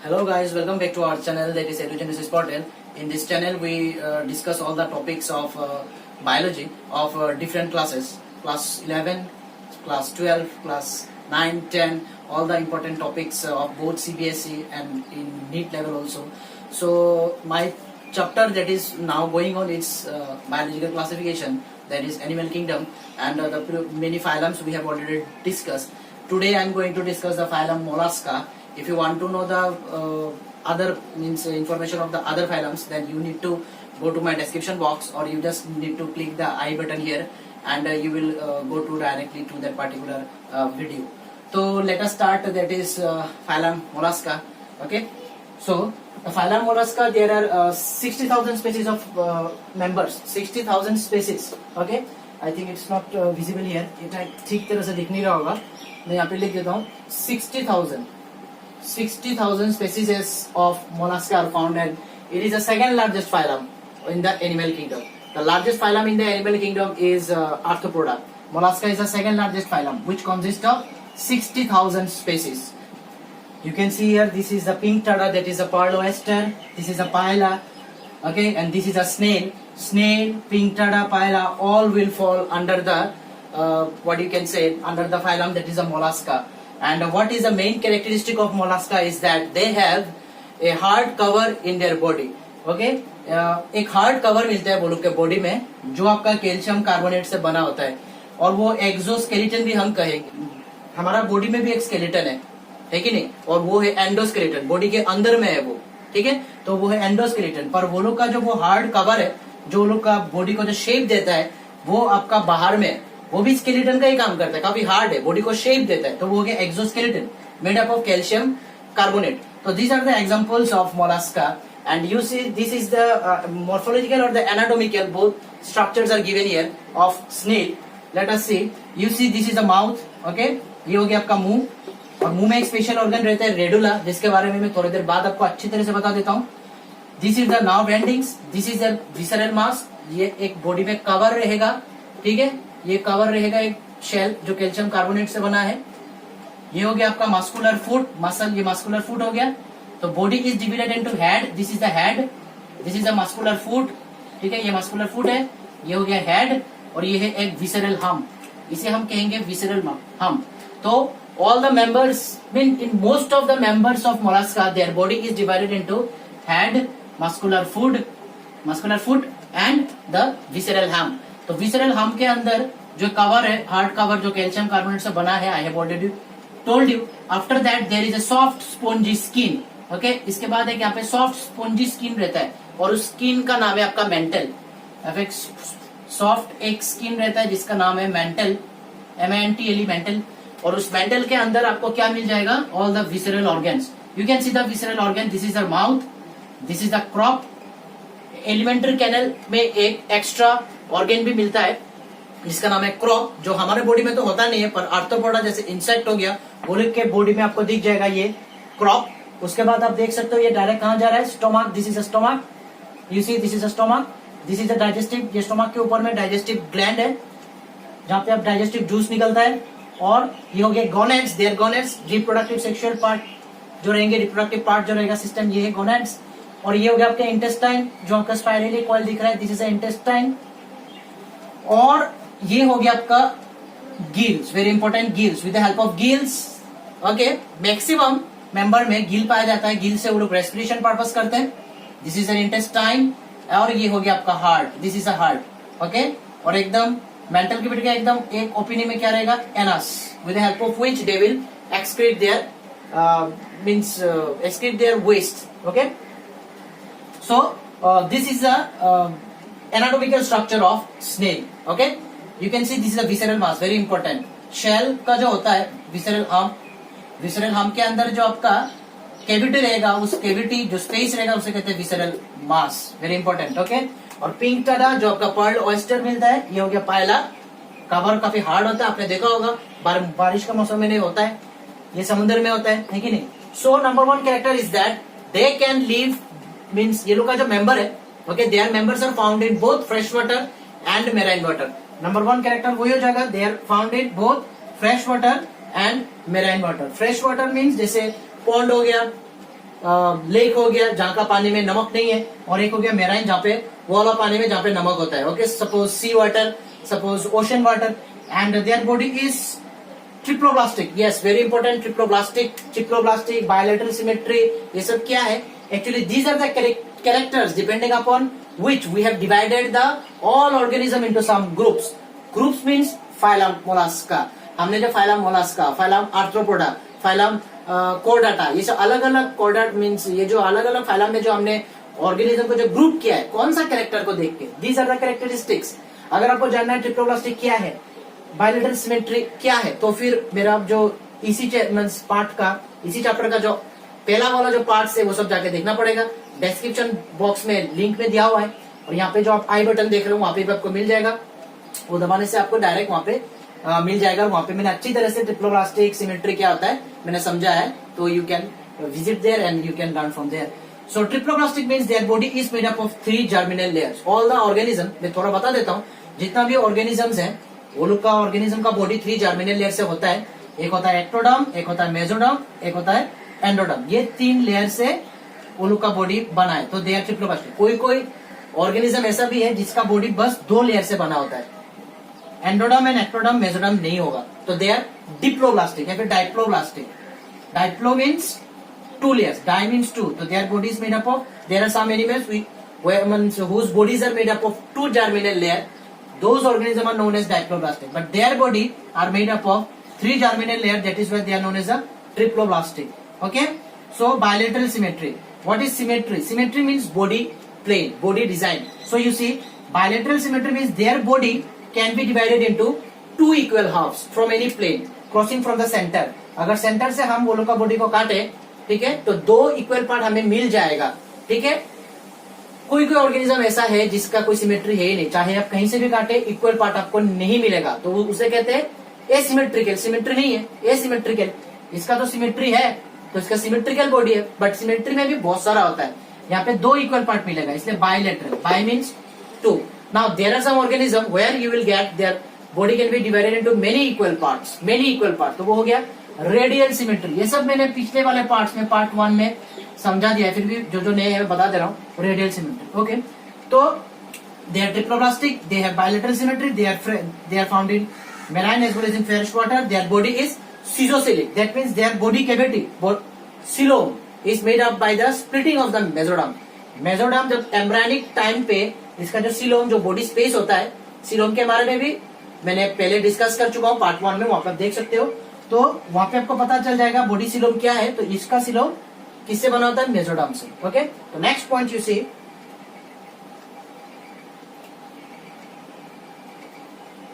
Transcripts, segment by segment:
Hello guys, welcome back to our channel, that is Edugenesis Portal. In this channel we discuss all the topics of biology of different classes, class 11, class 12, class 9, 10, all the important topics of both CBSE and in NEET level also. So my chapter that is now going on is biological classification, that is animal kingdom, and the many phylums we have already discussed. Today I am going to discuss the phylum Mollusca. If you want to know the other information of the other phylums, then you need to go to my description box, or you just need to click the I button here, and you will go to directly to that particular video. So let us start. That is phylum Mollusca. Okay. So the phylum Mollusca, there are 60,000 species of members. 60,000 species. Okay. I think it's not visible here. it ठीक तरह से दिख नहीं रहा होगा. मैं यहाँ पे लिख देता हूँ 60,000 species of mollusca are found, and it is the second largest phylum in the animal kingdom. The largest phylum in the animal kingdom is Arthropoda. Mollusca is the second largest phylum, which consists of 60,000 species. You can see here, this is the pink turtle, that is a pearl oyster. This is a paella, okay, and this is a snail. Snail, pink turtle, paella, all will fall under the what you can say, under the phylum that is a mollusca. And what is the main characteristic of mollusca is that they have a hard cover in their body. Okay, एक hard cover मिलता है वो लोग के body में, जो आपका calcium carbonate से बना होता है, और वो एक्सोस्केलेटन भी हम कहेंगे. हमारा बॉडी में भी एक स्केलेटन है कि नहीं, और वो है एंडोस्केलेटन, बॉडी के अंदर में है वो. ठीक है, तो वो है एंडोस्केलेटन. पर वो लोग का जो वो हार्ड कवर है, जो लोग का बॉडी को जो शेप देता है, वो आपका बाहर में, वो भी स्केलेटन का ही काम करता है, काफी हार्ड है, बॉडी को शेप देता है, तो वो हो गया exoskeleton made up of calcium carbonate. तो these are the examples of mollusca, and you see this is the morphological और the anatomical, both structures are given here of snail. Let us see. You see this is the mouth. Okay, ये हो गया आपका मुंह, और मुंह में एक स्पेशल ऑर्गन रहता है रेडुला, जिसके बारे में मैं थोड़ी देर बाद आपको अच्छी तरह से बता देता हूँ. This is the nerve endings. This is the visceral mass. ये एक बॉडी में कवर रहेगा. ठीक है, ये कवर रहेगा एक शेल जो कैल्शियम कार्बोनेट से बना है. ये हो गया आपका मस्कुलर फुट, मसल, ये मस्कुलर फुट हो गया. तो body is divided into head. This is the head, this is the muscular foot. ठीक है, ये मस्कुलर फुट है, ये हो गया हेड, और ये है एक विसरल हम, इसे हम कहेंगे विसरल हम. तो all the members, in most of the members of mollusca, their body is divided into head, muscular foot and the visceral hum. तो visceral hum के अंदर जो कवर है, हार्ड कवर, जो कैल्शियम कार्बोनेट से बना है, I have already told you. After that there is a soft spongy skin. Okay, इसके बाद एक यहाँ पे सॉफ्ट स्पॉन्जी स्किन रहता है, और उस स्किन का नाम है आपका मेंटल. सॉफ्ट एक स्किन रहता है जिसका नाम है मेंटल, MENTL, मेंटल. और उस मेंटल के अंदर आपको क्या मिल जाएगा? All the visceral organs. You can see the visceral organ. This is the mouth, this is the crop. Alimentary canal में एक एक्स्ट्रा ऑर्गन भी मिलता है जिसका नाम है क्रॉप, जो हमारे बॉडी में तो होता नहीं है, पर आर्थ्रोपोडा जैसे इंसेक्ट हो गया, वो लोग के बॉडी में आपको दिख जाएगा ये क्रॉप. उसके बाद आप देख सकते हो ये डायरेक्ट कहां जा रहा है? Stomach. This is a stomach. You see this is a stomach. This is a digestive. ये स्टोमक के ऊपर में डाइजेस्टिव ग्लैंड है, जहां पे आप डाइजेस्टिव जूस निकलता है. और ये हो गया gonads. Their gonads, reproductive sexual part जो रहेंगे, रिप्रोडक्टिव पार्ट जो रहेगा सिस्टम, ये है गोनेड्स. और ये हो गया आपका इंटेस्टाइन, जो आपका स्पाइरली कॉइल दिख रहा है, दिस इज इंटेस्टाइन. और ये हो गया आपका gills, very important, gills. With the help of gills, okay, maximum member में गिल पाया जाता है. गिल से वो लोग रेस्पिरेशन पर्पस करते हैं. This is an intestine. और ये हो गया आपका heart, this is a heart. Okay, और एकदम मेंटल के बेटे का एकदम एक ओपिनियन में क्या रहेगा? Anus, with the help of which they will excrete their excrete their waste. Okay, so this is the anatomical structure of snail. Okay, you can see this is a visceral mass, very important. shell का जो होता है visceral hum के अंदर जो आपका cavity रहेगा, उस कैविटी जो स्पेस रहेगा उसे कहते हैं visceral mass, very important. Okay, और पिंक टडा जो आपका पर्ल ऑयस्टर मिलता है, ये हो गया पायला. कवर काफी हार्ड होता है, आपने देखा होगा, बारिश का मौसम में नहीं होता है, ये समुद्र में होता है कि नहीं. So number 1 character is that they can live, means ये लोग का जो मेंबर है, okay, their members are found in both fresh water and marine water. Number 1 character वही हो जाएगा, they are found in both fresh water and marine water. Fresh water means जैसे pond हो गया, लेक हो गया जहाँ का पानी में नमक नहीं है, और एक हो गया मेराइन जहाँ पे वो वाला पानी में जहाँ पे नमक होता है. Okay, suppose sea water, suppose ocean water, and their body is triploblastic. Yes, very important. Triploblastic, bilateral symmetry, ये सब क्या है? Actually these are the characters depending upon which we have divided the all organism into some groups. Groups means phylum Mollusca. हमने जो phylum Mollusca, phylum Arthropoda, phylum Chordata, ये सब अलग अलग chordata means ये जो अलग अलग phylum में जो हमने organism को जो group किया है, कौन सा character को देख के, these are the characteristics. अगर आपको जानना है ट्रिप्लोब्लास्टिक क्या है, बायोलेटरल सिमेट्री क्या है, तो फिर मेरा जो इसी पार्ट का, इसी चैप्टर का जो पहला वाला जो पार्ट है वो सब जाके देखना पड़ेगा. डिस्क्रिप्शन बॉक्स में लिंक में दिया हुआ है, और यहाँ पे जो आप आई बटन देख रहे हो वहाँ पे भी आपको मिल जाएगा. वो दबाने से आपको डायरेक्ट वहाँ पे मिल जाएगा. वहाँ पे मैंने अच्छी तरह से ट्रिप्लोब्लास्टिक सिमेट्री क्या होता है मैंने समझा है, तो you can visit there and you can learn from there. So triploblastic means their body is made up of 3 germinal layers. All the organism, मैं थोड़ा बता देता हूँ, जितना भी ऑर्गेनिजम्स है वो लोग का ऑर्गेनिज्म का बॉडी 3 जर्मिनल लेयर से होता है. एक होता है एक्टोडर्म, एक होता है मेसोडर्म, एक होता है एंडोडर्म. ये 3 लेयर से वो लोग का बॉडी बना है, तो दे आर ट्रिप्लोब्लास्टिक. कोई कोई ऑर्गेनिज्म ऐसा भी है जिसका बॉडी बस 2 लेयर से बना होता है. एंडोडर्म एंड एक्टोडर्म मेसोडर्म नहीं होगा, तो दे आर डिप्लोब्लास्टिक या फिर diploblastic. Diplo means 2 layers, di means 2, तो their body is made up of, there are some animals whose bodies are made up of 2 germinal layer. Those organisms are known as diploblastic, but their body are made up of 3 germinal layer. That is why they are known as a triploblastic. Okay, so bilateral symmetry. What is symmetry? Symmetry means body plane, body design. So you see, bilateral symmetry means their body can be divided into 2 equal halves from any plane crossing from the center. अगर centre से हम वो लोग का body को काटे, ठीक है, तो 2 इक्वल पार्ट हमें मिल जाएगा. ठीक है, कोई कोई ऑर्गेनिज्म ऐसा है जिसका कोई सिमेट्री है ही नहीं, चाहे आप कहीं से भी काटे इक्वल पार्ट आपको नहीं मिलेगा, तो उसे कहते हैं एसिमेट्रिकल. सिमेट्री नहीं है, एसिमेट्रिकल. इसका तो सिमेट्री है, तो इसका सिमेट्रिकल बॉडी है, बट सिमेट्री में भी बहुत सारा होता है. यहाँ पे 2 इक्वल पार्ट मिलेगा, इसलिए bilateral. Bi means 2. Now there are some organism where you will get their body can be divided into many equal parts, many equal part. तो वो हो गया रेडियल सिमेट्री. ये सब मैंने पिछले वाले पार्ट्स में, पार्ट 1 में समझा दिया है, फिर भी जो जो नए हैं बता दे रहा हूँ. Radial symmetry. ओके, तो they are triploblastic, they have bilateral symmetry, they are found in marine as well as in fresh water. Their body is Schizocylic. That means their body cavity, coelom, is made up by the splitting of the mesoderm. Mesoderm जब embryonic time पे इसका जो coelom, जो body space होता है, coelom के बारे में भी मैंने पहले डिस्कस कर चुका हूँ पार्ट 1 में, वहां पर देख सकते हो. तो वहां पे आपको पता चल जाएगा बॉडी सीलोम क्या है. तो इसका सीलोम किससे बना होता है? मेसोडर्म से. ओके, तो next point you see,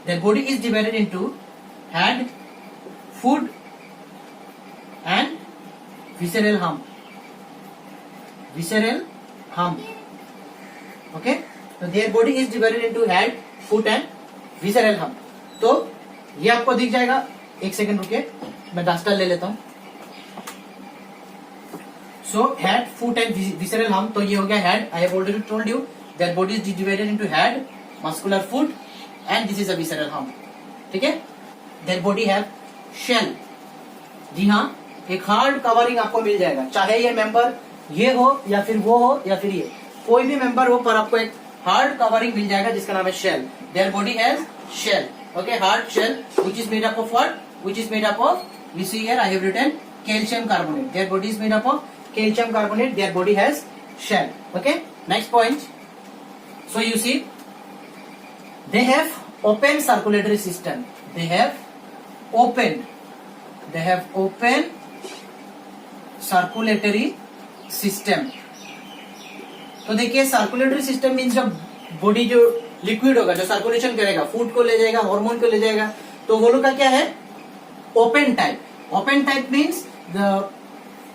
their body is divided into head, foot and visceral hump. Visceral hump. Okay, so their body is divided into head, foot and visceral hump. तो ये आपको दिख जाएगा. एक सेकंड रुकिए, मैं डस्टर ले लेता हूं. So head, foot and visceral hump. तो ये हो गया head. I have already told you that body is divided into head, muscular foot and this is a visceral hump. ठीक है, देयर बॉडी हैव शेल. जी हाँ, एक हार्ड कवरिंग आपको मिल जाएगा, चाहे ये मेंबर ये हो या फिर वो हो या फिर ये कोई भी मेंबर हो, पर आपको एक हार्ड कवरिंग मिल जाएगा जिसका नाम है shell. Their body has shell. Okay, hard shell which is made up of what? Which is made up of, you see here I have written calcium carbonate. Their body is made up of calcium carbonate. Their body has shell. Okay, next point. So you see, they have open circulatory system. They have open circulatory system. तो देखिए, circulatory system means जब body जो liquid होगा, जो circulation करेगा, food को ले जाएगा, हार्मोन को ले जाएगा, तो वो लोग का क्या है? Open type. Open type means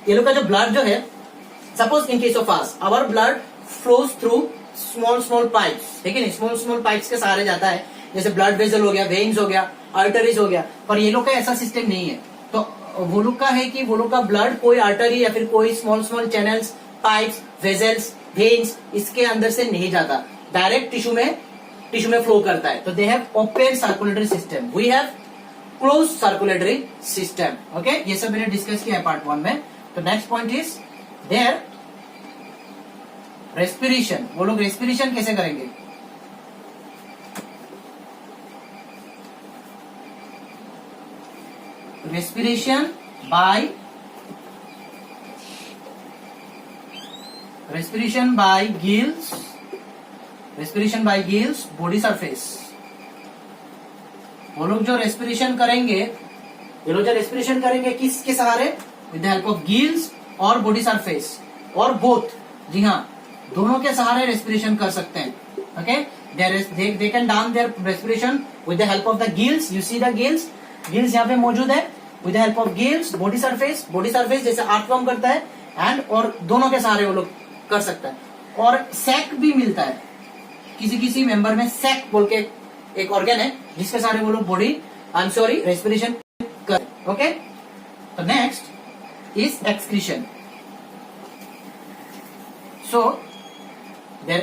ये लोग का जो ब्लड जो है, suppose in case of us, our blood flows through small pipes. ठीक है ना, स्मॉल पाइप्स के सहारे जाता है, जैसे ब्लड वेजल हो गया, वेन्स हो गया, आर्टरीज हो गया. पर ये लोग का ऐसा सिस्टम नहीं है. तो वो लोग का है कि वो लोग का ब्लड कोई आर्टरी या फिर कोई small channels, pipes, vessels, veins इसके अंदर से नहीं जाता, डायरेक्ट टिश्यू में फ्लो करता है. तो they have open circulatory system. We have close circulatory system. Okay, ये सब मैंने डिस्कस किया है पार्ट 1 में. तो next point is there respiration, वो लोग रेस्पिरेशन कैसे करेंगे? respiration by gills, body surface. वो लोग जो रेस्पिरेशन करेंगे, ये लोग जो रेस्पिरेशन करेंगे किसके सहारे? With the help of gills और बॉडी सरफेस, और बोथ, जी हाँ, दोनों के सहारे रेस्पिरेशन कर सकते हैं. Okay, they can down their respiration with the help of the gills. You see the gills यहाँ पे मौजूद है. With the help of gills, body surface जैसे अर्थवर्म करता है, एंड और दोनों के सहारे वो लोग कर सकता है. और सैक भी मिलता है, किसी मेंबर में सैक बोल के एक ऑर्गन है जिसके सहारे वो लोग रेस्पिरेशन कर. ओके, तो next is excretion. So their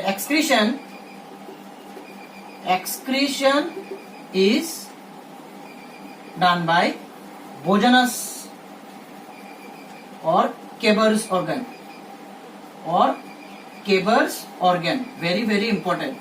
excretion is done by Bojanus or Keber's organ, very important.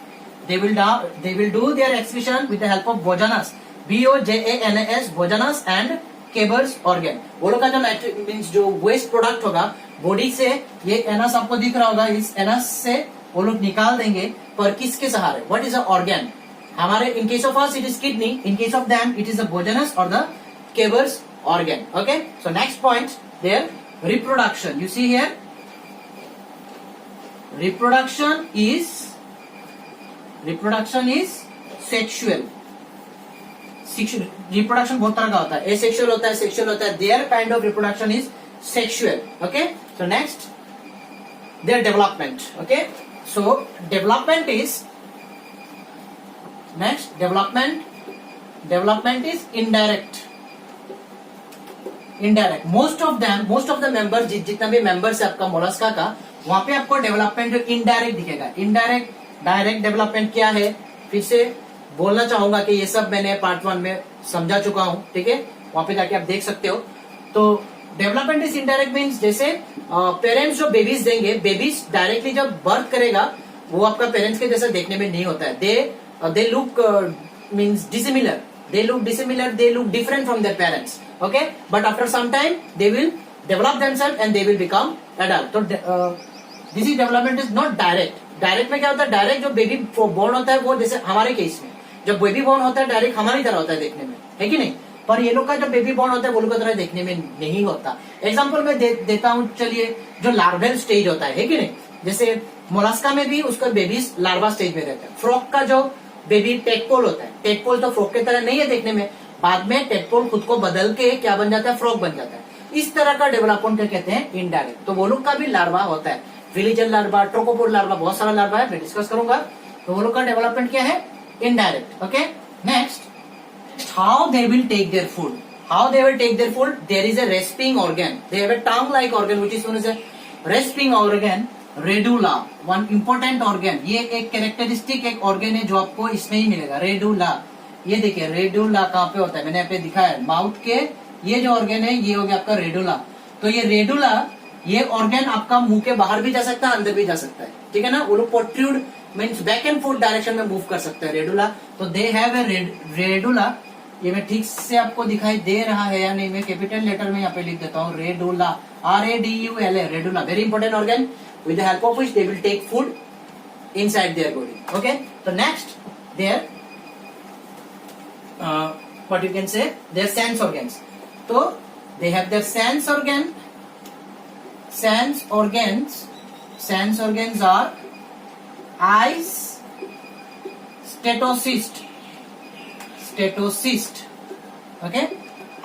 They will do their excretion with the help of Bojanus, Bojanus, Bojanus and Keber's organ. वो लोग का जो means जो waste product होगा body से, ये anus आपको दिख रहा होगा, इस एनस से वो लोग निकाल देंगे, पर किसके सहारे? What is a organ? हमारे in case of us it is kidney, in case of them it is the Bojanus or the Keber's organ. Okay, so next point, their reproduction. You see here, reproduction is sexual. Reproduction बहुत तरह का होता है, asexual होता है, sexual होता है. Their kind of reproduction is sexual. Okay, so next, their development. Okay, so development is indirect. Most of the member, जितना भी मेंबर्स है आपका मोलस्का का, वहां पे आपको डेवलपमेंट जो इनडायरेक्ट दिखेगा. इनडायरेक्ट, डायरेक्ट डेवलपमेंट क्या है, फिर से बोलना चाहूंगा कि ये सब मैंने पार्ट 1 में समझा चुका हूं. ठीक है, वहां पे जाके आप देख सकते हो. तो डेवलपमेंट इज इनडायरेक्ट मीन्स जैसे पेरेंट्स जो बेबीज देंगे, बेबीज डायरेक्टली जब बर्थ करेगा वो आपका पेरेंट्स के जैसा देखने में नहीं होता है. they look means dissimilar, they look different from their parents. Okay, but after some time they will develop themselves and they will become adult. So this is development is not direct में क्या होता है? Direct जो baby born होता है वो जैसे हमारे केस में जब बेबी बोर्न होता है डायरेक्ट हमारी तरह होता है देखने में, है कि नहीं? पर ये लोग का जब बेबी बोर्न होता है वो लोग की तरह देखने में नहीं होता. एग्जाम्पल मैं देता हूँ, चलिए, जो लार्वल स्टेज होता है कि नहीं, जैसे मोलस्का में भी उसका बेबी लार्वा स्टेज में रहता है. फ्रॉग का जो बेबी टेडपोल होता है, टेडपोल तो फ्रॉग की तरह नहीं है देखने में, बाद में टेडपोल खुद को बदल के क्या बन जाता है? फ्रॉग बन जाता है. इस तरह का डेवलपमेंट क्या कहते हैं? इनडायरेक्ट. तो वो लोग का भी लार्वा होता है, विलिजन लार्वा, ट्रोकोपोड लार्वा, बहुत सारा लार्वा है, मैं डिस्कस करूंगा. तो वो लोग का डेवलपमेंट क्या है? Indirect. Okay, next, how they will take their food. There is a rasping organ, they have a tongue like organ which is known as a rasping organ. Radula, one important organ, ये एक characteristic एक organ है जो आपको इसमें ही मिलेगा. Radula, ये देखिए रेडुला कहाँ पे होता है, मैंने यहाँ पे दिखाया है. माउथ के ये जो ऑर्गन है ये हो गया आपका रेडुला. तो ये रेडुला, ये ऑर्गन आपका मुंह के बाहर भी जा सकता है, अंदर भी जा सकता है. ठीक है ना? वो लोग protrude means back and forth direction में मूव कर सकते हैं रेडुला. तो दे हैव ए रेडुला. ये मैं ठीक से आपको दिखाई दे रहा है या नहीं, मैं कैपिटल लेटर में यहाँ पे लिख देता हूँ. Radula, RADULA, radula, very important organ with the help of which they will take food inside their body. Okay, so next, their what you can say, their sense organs. So they have their sense organs are eyes, stetocyst. Okay,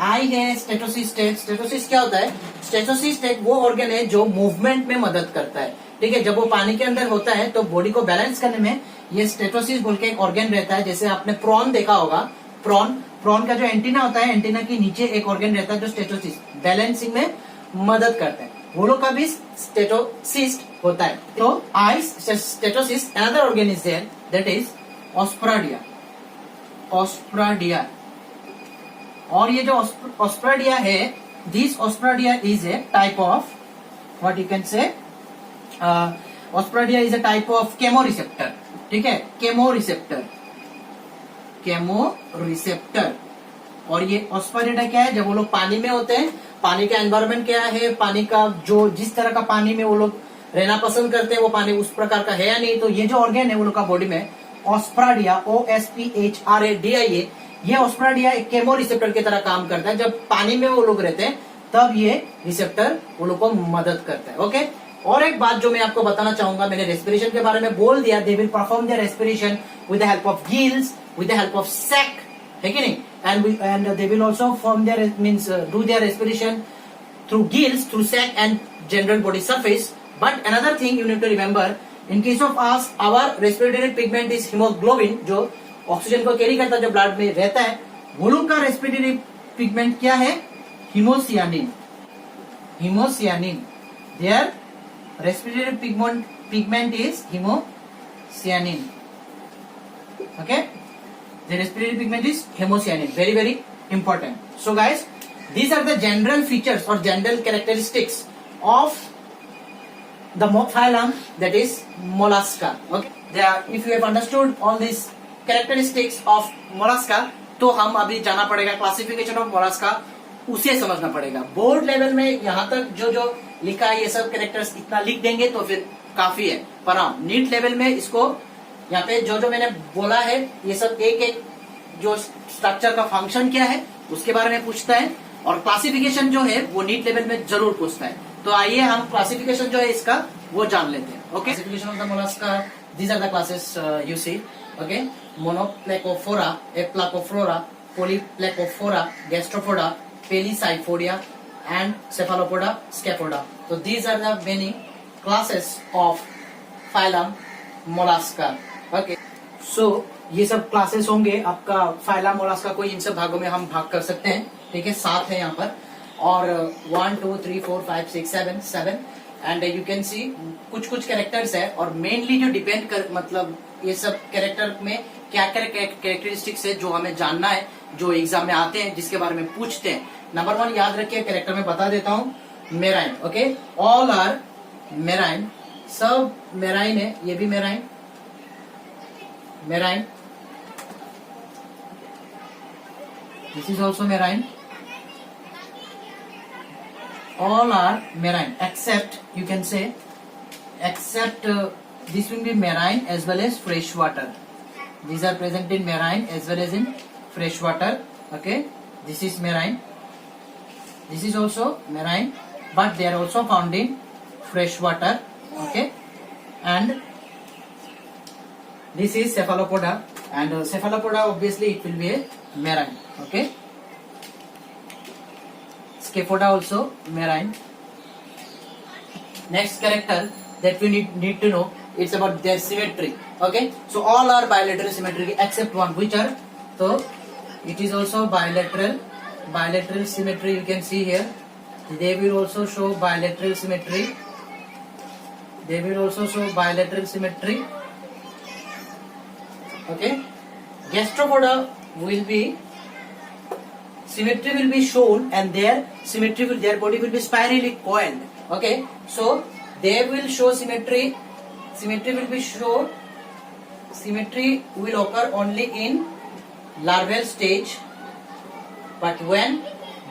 आई है, statocyst है. Statocyst क्या होता है? Statocyst एक वो organ है जो movement में मदद करता है. ठीक है, जब वो पानी के अंदर होता है तो बॉडी को बैलेंस करने में ये स्टेटोसिस्ट बोल के एक ऑर्गन रहता है. जैसे आपने प्रॉन देखा होगा, प्रॉन का जो एंटीना होता है, एंटीना के नीचे एक ऑर्गन रहता है जो स्टेटोसिस्ट बैलेंसिंग में मदद करता है. वो लोग का भी स्टेटोसिस्ट होता है. तो I statocyst. Another organ is there, that is osphradia. और ये जो ऑस्प्राडिया है, this osphradia is a type of what you can say osphradia is a type of chemoreceptor, ठीक है, केमोरिसेप्टर, केमोरिसेप्टर। और ये ऑस्प्राडिया क्या है, जब वो लोग पानी में होते हैं, पानी का एनवायरमेंट क्या है, पानी का जो जिस तरह का पानी में वो लोग रहना पसंद करते हैं वो पानी उस प्रकार का है या नहीं, तो ये जो ऑर्गेन है वो लोग का बॉडी में ऑस्प्राडिया, OSPHRADIA, ये ऑस्प्राडिया एक केमो रिसेप्टर की तरह काम करता है। जब पानी में वो लोग रहते हैं तब ये रिसेप्टर वो लोग को मदद करता है। ओके, और एक बात जो मैं आपको बताना चाहूंगा, मैंने रेस्पिरेशन के बारे में बोल दिया, they will perform their respiration with the help of gills, with the help of sac, है कि नहीं, and they will also form their means do their respiration through gills, through sac and general body surface. But another thing you need to remember, in case of us, our respiratory pigment is hemoglobin, जो oxygen को carry करता है, जो blood में रहता है, वो लोग का रेस्पिरेटरी पिगमेंट क्या है, हीमोसियानिन, हीमोसियानिन, their respiratory pigment is hemocyaniन, okay, the respiratory pigment is hemocyanin, very very important. So guys, these are the general features or general characteristics of the phylum, that is mollusca. Okay, if you have understood all these characteristics of mollusca, तो हम अभी जाना पड़ेगा classification of Mollusca, उसे समझना पड़ेगा। Board level में यहाँ तक जो जो लिखा है ये सब कैरेक्टर्स इतना लिख देंगे तो फिर काफी है, पर हाँ नीट लेवल में इसको यहाँ पे जो जो मैंने बोला है ये सब एक एक जो स्ट्रक्चर का फंक्शन क्या है उसके बारे में पूछता है, और क्लासिफिकेशन जो है वो नीट लेवल में जरूर पूछता है। तो आइए हम क्लासिफिकेशन जो है इसका वो जान लेते हैं। Okay, classification of the mollusca, these are the classes you see. Okay, monoplacophora, aplacophora, polyplacophora, gastropoda, pelecypoda and cephalopoda, scaphopoda. तो these are the many classes of phylum mollusca. Okay, so ये सब क्लासेस होंगे आपका phylum Mollusca को, इन सब भागों में हम भाग कर सकते हैं, ठीक है, 7 है यहाँ पर, और 1 2 3 4 5 6 7 एंड यू कैन सी कुछ कुछ कैरेक्टर्स है, और मेनली जो डिपेंड कर मतलब ये सब कैरेक्टर में क्या क्या कैरेक्टरिस्टिक्स है जो हमें जानना है, जो एग्जाम में आते हैं, जिसके बारे में पूछते हैं। नंबर 1 याद रखिए, कैरेक्टर में बता देता हूँ, marine. Okay, all are marine, सब मेराइन है, ये भी marine, marine, this is also marine, all are marine except, you can say, except this will be marine as well as fresh water. These are present in marine as well as in fresh water. Okay, this is marine, this is also marine, but they are also found in fresh water. Okay, and this is cephalopoda, and cephalopoda obviously it will be a marine. Okay, Scaphoda also marine. Next character that we need to know, it's about their symmetry. Okay, so all are bilateral symmetry except one, which are, so it is also bilateral symmetry. You can see here, they will also show bilateral symmetry. They will also show bilateral symmetry. Okay, Gastropoda will be symmetry will be shown, and their symmetry will, their body will be spirally coiled. Okay, so they will show symmetry. Symmetry will be shown. Symmetry will occur only in larval stage, but when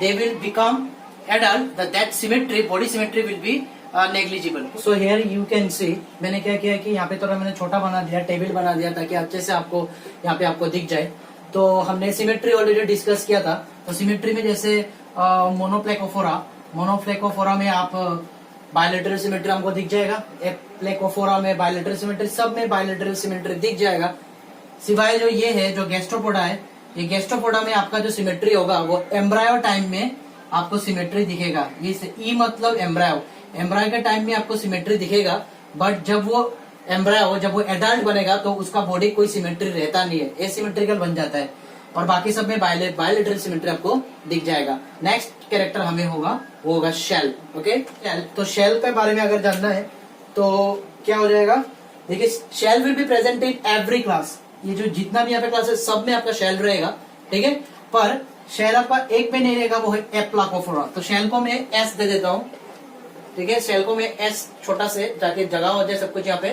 they will become adult, that symmetry, body symmetry will be negligible. So here you can see, मैंने क्या किया कि यहाँ पे थोड़ा मैंने छोटा बना दिया, टेबल बना दिया ताकि अच्छे से आपको यहाँ पे आपको दिख जाए। तो हमने सिमेट्री ऑलरेडी डिस्कस किया था। तो सिमेट्री में जैसे मोनोप्लेकोफोरा में आप बायलेटरल सिमेट्री हमको दिख जाएगा, एप्लेकोफोरा में बायलेटरल सिमेट्री, सब में बायलेटरल सिमेट्री दिख जाएगा, सिवाय जो ये है जो गैस्ट्रोपोडा है, ये गैस्ट्रोपोडा में आपका जो सिमेट्री होगा वो एम्ब्रायो टाइम में आपको सिमेट्री दिखेगा। ये ई मतलब एम्ब्रायो, एम्ब्रायो के टाइम में आपको सिमेट्री दिखेगा, बट जब वो एम्ब्रायो, जब वो एडल्ट बनेगा तो उसका बॉडी कोई सिमेट्री रहता नहीं है, एसिमेट्रिकल बन जाता है, और बाकी सब में बायलेटरल सिमेट्री आपको दिख जाएगा। नेक्स्ट कैरेक्टर हमें होगा वो होगा शेल। ओके, शेल, तो शेल के बारे में अगर जानना है तो क्या हो जाएगा, देखिए shell will be present in every class, ये जो जितना भी यहाँ पे क्लास है सब में आपका शेल रहेगा, ठीक है, पर शेल आपका एक में नहीं रहेगा, वो है एप्लाकोफोरा। तो शेल को मैं एस दे देता हूँ, ठीक है, शेल को मैं एस छोटा से ताकि जगह हो जाए सब कुछ यहाँ पे,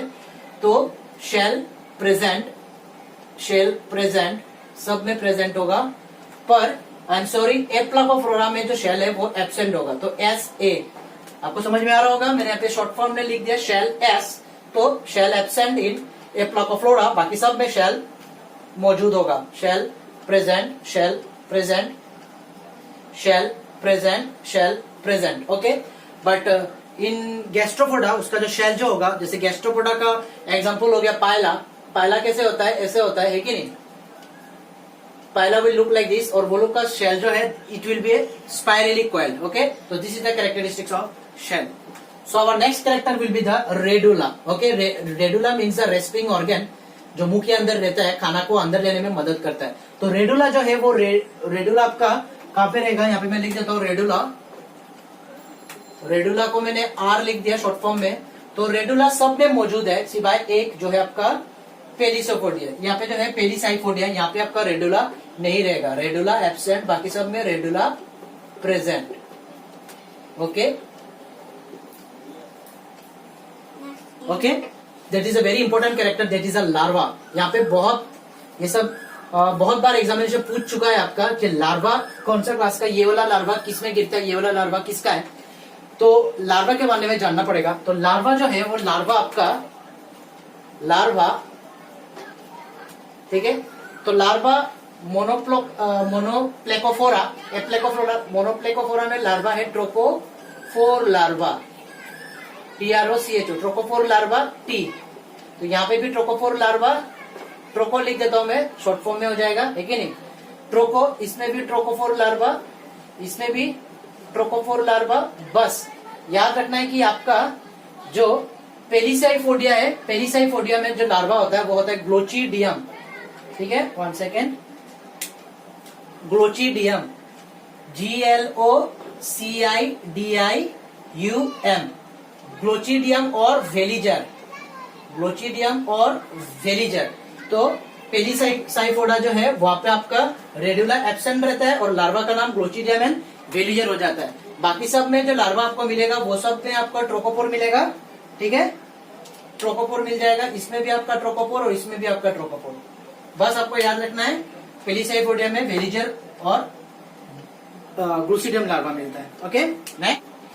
तो शेल प्रेजेंट सब में प्रेजेंट होगा, पर आई एम सॉरी एप्लाकोफ्लोरा में जो शेल है वो एब्सेंट होगा, तो एस ए। आपको समझ में आ रहा होगा, मैंने यहाँ पे शॉर्ट फॉर्म में लिख दिया शेल एस, तो शेल एब्सेंट इन एप्लाकोफ्लोरा, बाकी सब में शेल मौजूद होगा। Shell present, shell present, shell present, shell present, okay. But in Gastropoda उसका जो शेल जो होगा, जैसे गैस्ट्रोपोडा का एग्जांपल हो गया पायला। पायला कैसे होता है, ऐसे होता है कि नहीं, पायला विल लुक लाइक दिस, और वो लोग का शेल जो है it will be spirally coiled, okay. तो this is the characteristics of shell. So our next character will be the radula, okay. Radula means the rasping organ, जो मुंह के अंदर रहता है, खाना को अंदर लेने में मदद करता है। तो रेडुला जो है वो रेडुला आपका कहां पे रहेगा, यहाँ पे मैं लिख देता हूँ रेडुला। रेडुला को मैंने आर लिख दिया शॉर्ट फॉर्म में। तो रेडुला सब में मौजूद है सिवाय एक जो है आपका पेलिसोपोडिया। यहाँ पे जो है पेलिसाइफोडिया, यहाँ पे आपका रेडुला नहीं रहेगा, रेडुला एब्सेंट, बाकी सब में radula present, okay okay. That is a very important character, that is a larva. यहाँ पे बहुत ये सब बहुत बार एग्जामिनेशन पूछ चुका है आपका कि लार्वा कौन सा क्लास का, ये वाला लार्वा किसमें गिरता है, ये वाला लार्वा किसका है। तो लार्वा के बारे में जानना पड़ेगा। तो लार्वा जो है वो लार्वा आपका लार्वा, ठीक है। तो लार्वा मोनोप्लेकोफोरा, एप्लेकोफोरा, मोनोप्लेकोफोरा में लार्वा है trochophore larva, TROCHO, trochophore larva T. तो यहाँ पे भी ट्रोकोफोर लार्वा, ट्रोको लिख देता हूं मैं, शॉर्ट फॉर्म में हो जाएगा, है कि नहीं। ट्रोको, इसमें भी ट्रोकोफोर लार्वा, इसमें भी ट्रोकोफोर लार्वा। बस याद रखना है कि आपका जो पेलिसाइफोडिया है, पेलिसाइफोडिया में जो लार्वा होता है वो होता है ग्लोचिडियम, ठीक है। 1 सेकेंड, ग्लोचिडियम, GLOCIDIUM, ग्लोचिडियम और वेलिजर, ग्लोचिडियम और वेलिजर। तो पेलिसाइफोडा जो है वहां पे आपका रेडुला एब्सेंट रहता है और लार्वा का नाम ग्लोचिडियम एंड वेलिजर हो जाता है। बाकी सब में जो लार्वा आपको मिलेगा वो सब में आपका ट्रोकोपोर मिलेगा, ठीक है, ट्रोकोपोर मिल जाएगा। इसमें भी आपका ट्रोकोपोर और इसमें भी आपका ट्रोकोपोर। बस आपको याद रखना है पेलिसाइफोडिया में वेलिजर और ग्लोचिडियम लार्वा मिलता है, okay.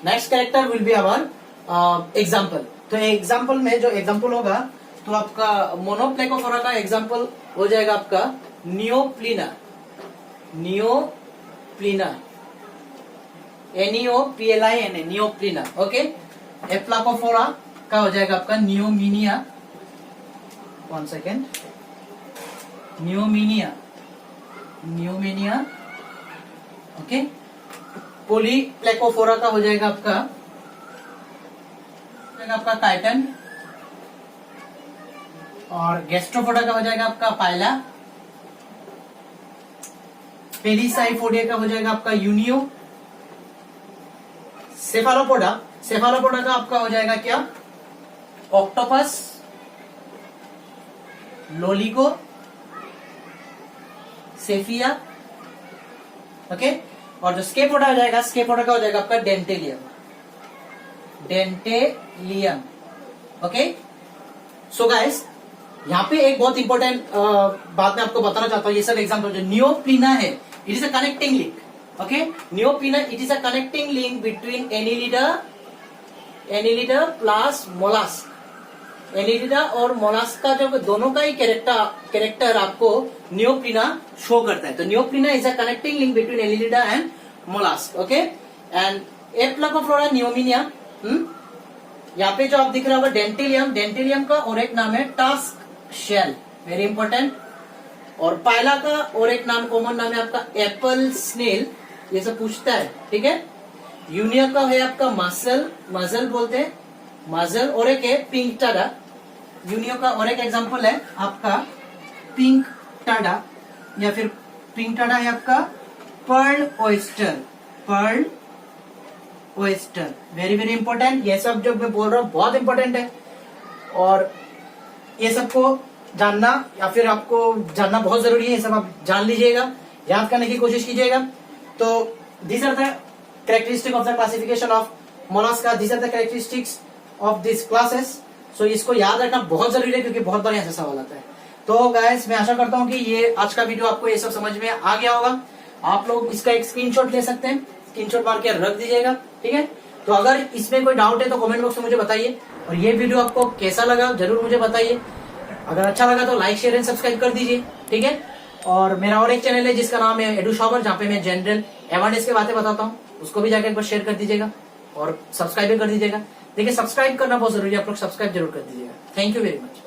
Next character will be our example. तो एग्जाम्पल में जो एग्जाम्पल होगा तो आपका मोनोप्लेकोफोरा का एग्जाम्पल हो जाएगा आपका नियोप्लिना, नियोप्लिना, NEOPLINA, नियोप्लिना, ओके। एप्लाकोफोरा का हो जाएगा आपका नियोमिनिया, 1 सेकेंड, नियोमिनिया, नियोमिनिया, ओके। पोलीप्लेकोफोरा का हो जाएगा आपका काइटन, और गैस्ट्रोपोडा का हो जाएगा आपका पायला, पेलिसाइफोडिया का हो जाएगा आपका यूनियो, सेफालोपोडा, सेफालोपोडा का आपका हो जाएगा क्या, ऑक्टोपस, लोलिगो, सेफिया, ओके। और जो स्केपोडा हो जाएगा, स्केपोडा का हो जाएगा आपका Dentalium, Dentalium, okay. So guys, यहाँ पे एक बहुत इंपॉर्टेंट बात मैं आपको बताना चाहता हूँ। ये सब एग्जाम्पल जो नियोप्लिना है, it is a connecting link, okay. Neopilina it is a connecting link between annelida plus mollusc. Annelida और मोलास्क का जो दोनों का ही कैरेक्टर आपको नियोप्लिना शो करता है। तो neopilina is a connecting link between annelida and mollusc, okay. And aplacophora neomenia, यहाँ पे जो आप दिख रहा होगा डेंटेलियम, डेंटेलियम का और एक नाम है टास्क शेल, वेरी इंपॉर्टेंट। और पायला का और एक नाम, कॉमन नाम है आपका एप्पल स्नेल, ये सब पूछता है, ठीक है। यूनिया का है आपका मसल, मजल बोलते हैं, मजल, और एक है पिंक टाडा। यूनियो का और एक एग्जांपल है आपका पिंक टाडा, या फिर पिंक टाडा है आपका pearl oyster, pearl oyster, very very important. ये सब जो मैं बोल रहा हूँ बहुत इंपॉर्टेंट है, और ये सबको जानना या फिर आपको जानना बहुत जरूरी है। ये सब आप जान लीजिएगा, याद करने की कोशिश कीजिएगा। तो these are the characteristic of the classification of mollusca, this are the characteristics of this classes. So इसको याद रखना बहुत जरूरी है क्योंकि बहुत बार ऐसा सवाल आता है। तो गाइस मैं आशा करता हूँ कि ये आज का वीडियो आपको ये सब समझ में आ गया होगा। आप लोग इसका एक स्क्रीनशॉट ले सकते हैं, स्क्रीनशॉट मार के रख दीजिएगा, ठीक है। तो अगर इसमें कोई डाउट है तो कमेंट बॉक्स में मुझे बताइए, और ये वीडियो आपको कैसा लगा जरूर मुझे बताइए। अगर अच्छा लगा तो लाइक, शेयर एंड सब्सक्राइब कर दीजिए, ठीक है। और मेरा और एक चैनल है जिसका नाम है एडू शॉपर, जहाँ पे मैं जनरल अवेयरनेस के बातें बताता हूँ, उसको भी जाकर एक बार शेयर कर दीजिएगा और सब्सक्राइब भी कर दीजिएगा। देखिए सब्सक्राइब करना बहुत जरूरी है, आप लोग सब्सक्राइब जरूर कर दीजिएगा। Thank you very much.